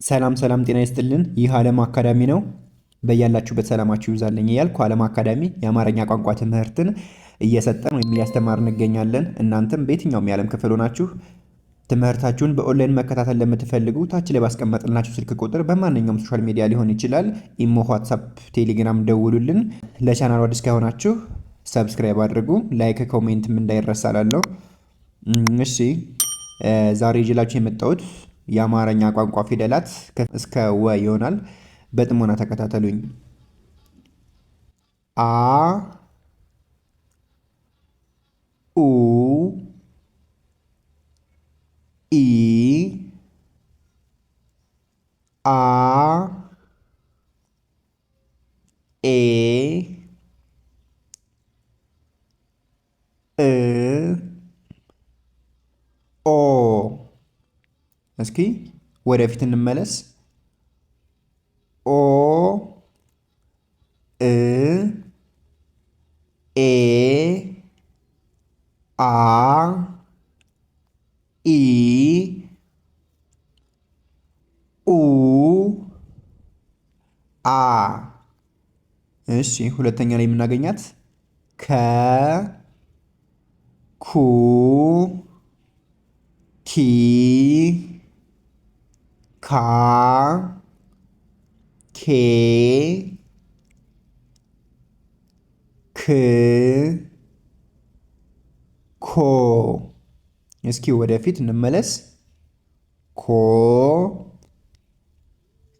ሰላም ሰላም ጤና ይስጥልን። ይህ ዓለም አካዳሚ ነው። በያላችሁበት ሰላማችሁ ይብዛልኝ እያልኩ ዓለም አካዳሚ የአማርኛ ቋንቋ ትምህርትን እየሰጠን ወይም እያስተማርን እንገኛለን። እናንተም በየትኛውም የዓለም ክፍል ሆናችሁ ትምህርታችሁን በኦንላይን መከታተል ለምትፈልጉ ታች ላይ ባስቀመጥንላችሁ ስልክ ቁጥር በማንኛውም ሶሻል ሚዲያ ሊሆን ይችላል፣ ኢሞ፣ ዋትሳፕ፣ ቴሌግራም ደውሉልን። ለቻናሉ አዲስ ከሆናችሁ ሰብስክራይብ አድርጉ። ላይክ ኮሜንትም እንዳይረሳ እላለሁ። እሺ ዛሬ ይዤላችሁ የመጣሁት የአማርኛ ቋንቋ ፊደላት እስከ ወ ይሆናል። በጥሞና ተከታተሉኝ። አ ኡ ኢ አ ኤ እ ኦ። እስኪ ወደፊት እንመለስ። ኦ እ ኤ አ ኢ ኡ አ። እሺ ሁለተኛ ላይ የምናገኛት ከ ኩ ኪ ካ ኬ ክ ኮ። እስኪ ወደፊት እንመለስ። ኮ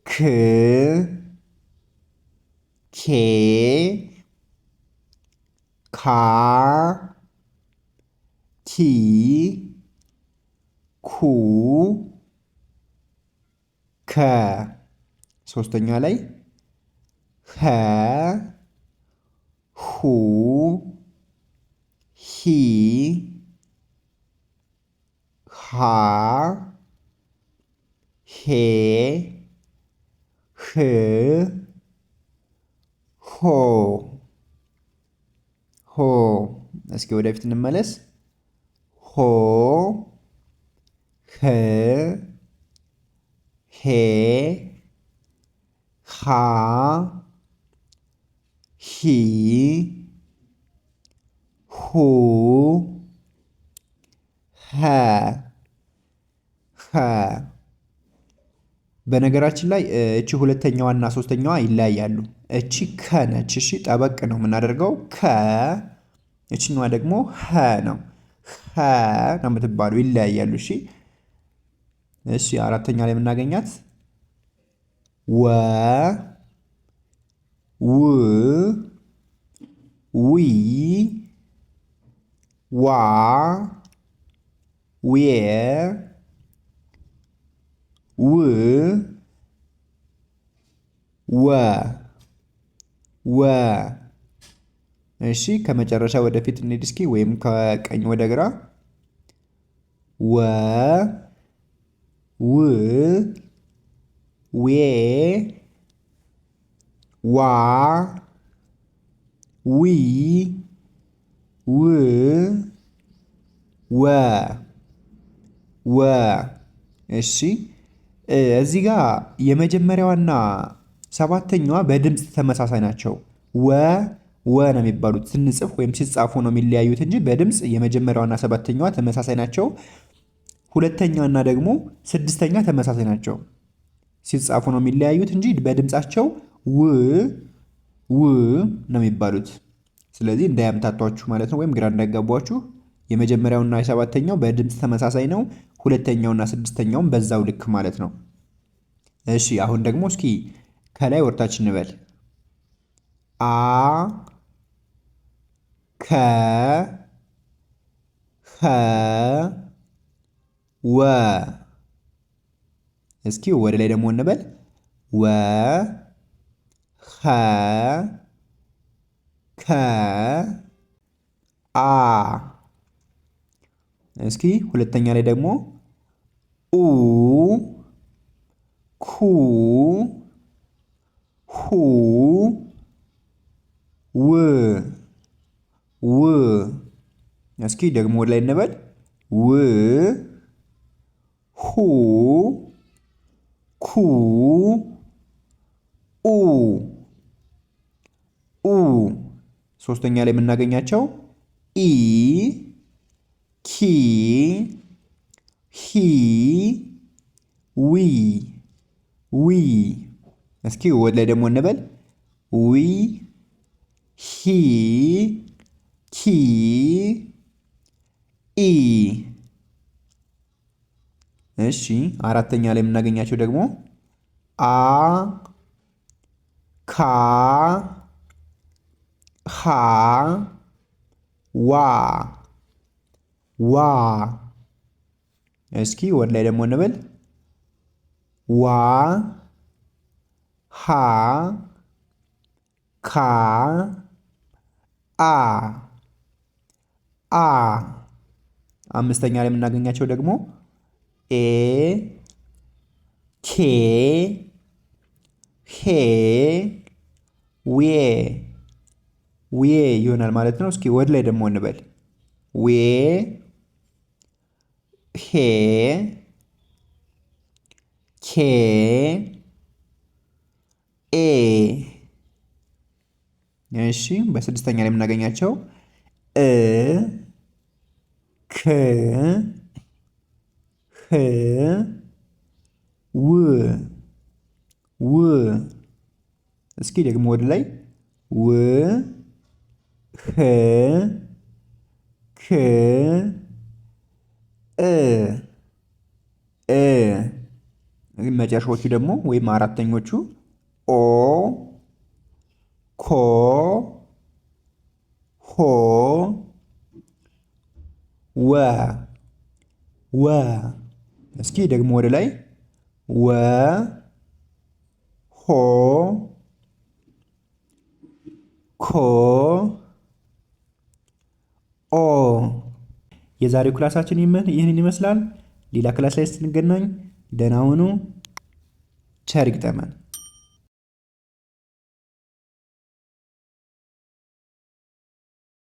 ክ ኬ ካ ኪ ኩ ከ። ሶስተኛ ላይ ኸ ሁ ሂ ሃ ሄ ህ ሆ ሆ። እስኪ ወደፊት እንመለስ። ሆ ህ ሄ ሃ ሂ ሁ ኸ ኸ። በነገራችን ላይ እቺ ሁለተኛዋ እና ሶስተኛዋ ይለያያሉ። እቺ ከ ነች። እሺ ጠበቅ ነው የምናደርገው ከ። እቺኛዋ ደግሞ ኸ ነው። ኸ ነው የምትባሉ፣ ይለያያሉ። እሺ እሺ አራተኛ ላይ የምናገኛት ወ ው ዊ ዋ ዌ ው ወ ወ። እሺ ከመጨረሻ ወደፊት እንሂድ እስኪ፣ ወይም ከቀኝ ወደ ግራ። ወ ው ዌ ዋ ዊ ው ወ ወ። እሺ እዚህ ጋር የመጀመሪያዋና ሰባተኛዋ በድምፅ ተመሳሳይ ናቸው። ወ ነው የሚባሉት። ስንጽፍ ወይም ሲጻፉ ነው የሚለያዩት እንጂ በድምፅ የመጀመሪያዋና ሰባተኛዋ ተመሳሳይ ናቸው። ሁለተኛዋና ደግሞ ስድስተኛ ተመሳሳይ ናቸው። ሲጻፉ ነው የሚለያዩት እንጂ በድምፃቸው ው ነው የሚባሉት። ስለዚህ እንዳያምታቷችሁ ማለት ነው፣ ወይም ግራ እንዳይጋቧችሁ። የመጀመሪያውና የሰባተኛው በድምፅ ተመሳሳይ ነው። ሁለተኛውና ስድስተኛውም በዛው ልክ ማለት ነው። እሺ አሁን ደግሞ እስኪ ከላይ ወርታች እንበል። አ ከ ኸ ወ። እስኪ ወደ ላይ ደግሞ እንበል። ወ ኸ ከ አ። እስኪ ሁለተኛ ላይ ደግሞ ኡ ኩ ሁ ው ው። እስኪ ደግሞ ወደ ላይ እንበል። ው ሁ ኩ ኡ ኡ ሶስተኛ ላይ የምናገኛቸው ኢ ኪ ሂ ዊ ዊ እስኪ ወደ ላይ ደግሞ እንበል ዊ ሂ ኪ ኢ እሺ አራተኛ ላይ የምናገኛቸው ደግሞ አ ካ ሃ ዋ ዋ እስኪ ወደ ላይ ደግሞ እንበል ዋ ሃ ካ አ አ አምስተኛ ላይ የምናገኛቸው ደግሞ ኤ ኬ ሄ ዌ ዌ ይሆናል ማለት ነው። እስኪ ወደ ላይ ደግሞ እንበል ዌ ሄ ኬ ኤ እሺ በስድስተኛ ላይ የምናገኛቸው እ ክ ህ ው ው እስኪ ደግሞ ወደ ላይ ው ህ ክ እ እ መጨረሻዎቹ ደግሞ ወይም አራተኞቹ ኦ ኮ ሆ ወ ወ እስኪ ደግሞ ወደ ላይ ወ ሆ ኮ ኦ የዛሬው ክላሳችን ይህንን ይመስላል። ሌላ ክላስ ላይ ስንገናኝ ደህና ሁኑ። ቸር ይግጠመን።